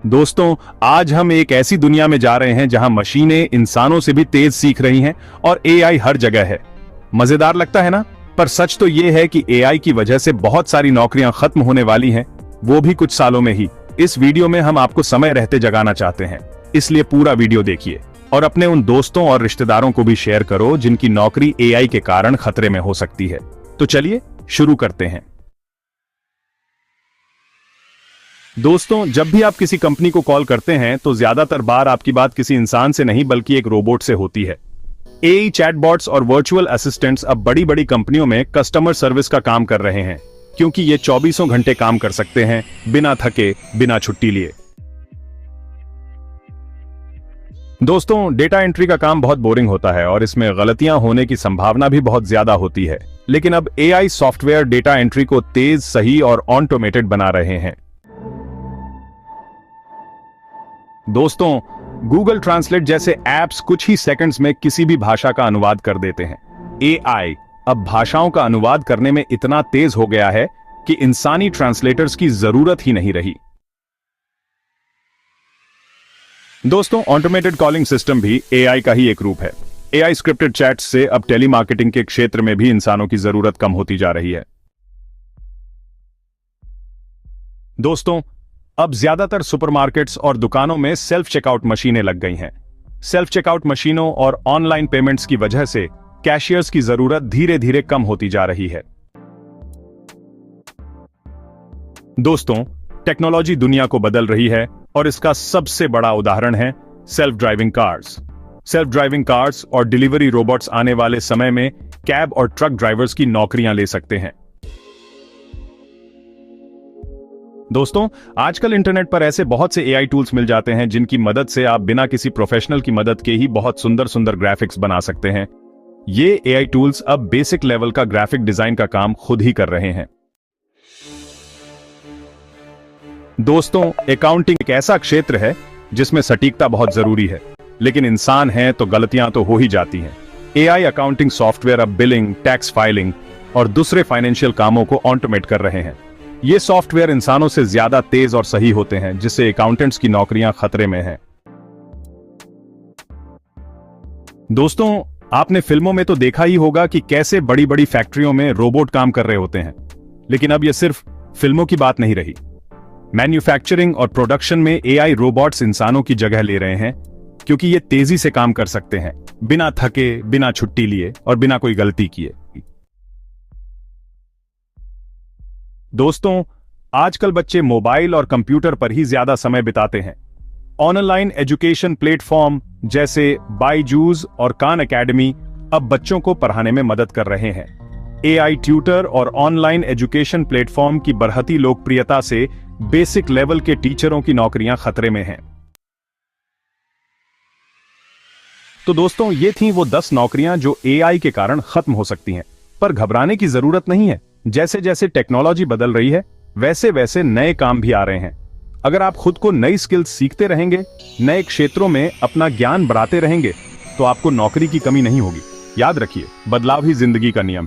दोस्तों, आज हम एक ऐसी दुनिया में जा रहे हैं जहां मशीनें इंसानों से भी तेज सीख रही हैं और एआई हर जगह है। मजेदार लगता है ना? पर सच तो यह है कि एआई की वजह से बहुत सारी नौकरियां खत्म होने वाली हैं, वो भी कुछ सालों में ही। इस वीडियो में हम आपको समय रहते जगाना चाहते हैं, इसलिए पूरा वीडियो देखिए और अपने उन दोस्तों और रिश्तेदारों को भी शेयर करो जिनकी नौकरी एआई के कारण खतरे में हो सकती है। तो चलिए शुरू करते हैं। दोस्तों, जब भी आप किसी कंपनी को कॉल करते हैं तो ज्यादातर बार आपकी बात किसी इंसान से नहीं बल्कि एक रोबोट से होती है। एआई चैटबॉट्स और वर्चुअल असिस्टेंट्स अब बड़ी बड़ी कंपनियों में कस्टमर सर्विस का काम कर रहे हैं, क्योंकि ये 24 घंटे काम कर सकते हैं बिना थके, बिना छुट्टी लिए। दोस्तों, डेटा एंट्री का काम बहुत बोरिंग होता है और इसमें गलतियां होने की संभावना भी बहुत ज्यादा होती है, लेकिन अब एआई सॉफ्टवेयर डेटा एंट्री को तेज, सही और ऑटोमेटेड बना रहे हैं। दोस्तों, गूगल ट्रांसलेट जैसे ऐप्स कुछ ही सेकंड्स में किसी भी भाषा का अनुवाद कर देते हैं। एआई अब भाषाओं का अनुवाद करने में इतना तेज हो गया है कि इंसानी ट्रांसलेटर्स की जरूरत ही नहीं रही। दोस्तों, ऑटोमेटेड कॉलिंग सिस्टम भी एआई का ही एक रूप है। एआई स्क्रिप्टेड चैट्स से अब टेलीमार्केटिंग के क्षेत्र में भी इंसानों की जरूरत कम होती जा रही है। दोस्तों, अब ज्यादातर सुपरमार्केट्स और दुकानों में सेल्फ चेकआउट मशीनें लग गई हैं। सेल्फ चेकआउट मशीनों और ऑनलाइन पेमेंट्स की वजह से कैशियर्स की जरूरत धीरे धीरे कम होती जा रही है। दोस्तों, टेक्नोलॉजी दुनिया को बदल रही है और इसका सबसे बड़ा उदाहरण है self driving cars. Self driving cars और डिलीवरी रोबोट्स आने वाले समय में कैब और ट्रक ड्राइवर्स की नौकरियां ले सकते हैं। दोस्तों, आजकल इंटरनेट पर ऐसे बहुत से एआई टूल्स मिल जाते हैं जिनकी मदद से आप बिना किसी प्रोफेशनल की मदद के ही बहुत सुंदर सुंदर ग्राफिक्स बना सकते हैं। ये एआई टूल्स अब बेसिक लेवल का ग्राफिक डिजाइन का काम खुद ही कर रहे हैं। दोस्तों, अकाउंटिंग एक ऐसा क्षेत्र है जिसमें सटीकता बहुत जरूरी है, लेकिन इंसान हैं तो गलतियां तो हो ही जाती हैं। एआई अकाउंटिंग सॉफ्टवेयर अब बिलिंग, टैक्स फाइलिंग और दूसरे फाइनेंशियल कामों को ऑटोमेट कर रहे हैं। ये सॉफ्टवेयर इंसानों से ज्यादा तेज और सही होते हैं, जिससे अकाउंटेंट्स की नौकरियां खतरे में हैं। दोस्तों, आपने फिल्मों में तो देखा ही होगा कि कैसे बड़ी बड़ी फैक्ट्रियों में रोबोट काम कर रहे होते हैं, लेकिन अब यह सिर्फ फिल्मों की बात नहीं रही। मैन्युफैक्चरिंग और प्रोडक्शन में एआई रोबोट्स इंसानों की जगह ले रहे हैं, क्योंकि ये तेजी से काम कर सकते हैं बिना थके, बिना छुट्टी लिए और बिना कोई गलती किए। दोस्तों, आजकल बच्चे मोबाइल और कंप्यूटर पर ही ज्यादा समय बिताते हैं। ऑनलाइन एजुकेशन प्लेटफॉर्म जैसे बायजूस और खान एकेडमी अब बच्चों को पढ़ाने में मदद कर रहे हैं। एआई ट्यूटर और ऑनलाइन एजुकेशन प्लेटफॉर्म की बढ़ती लोकप्रियता से बेसिक लेवल के टीचरों की नौकरियां खतरे में हैं। तो दोस्तों, ये थी वो 10 नौकरियां जो एआई के कारण खत्म हो सकती हैं, पर घबराने की जरूरत नहीं है। जैसे जैसे टेक्नोलॉजी बदल रही है, वैसे वैसे नए काम भी आ रहे हैं। अगर आप खुद को नई स्किल्स सीखते रहेंगे, नए क्षेत्रों में अपना ज्ञान बढ़ाते रहेंगे, तो आपको नौकरी की कमी नहीं होगी। याद रखिए, बदलाव ही जिंदगी का नियम है।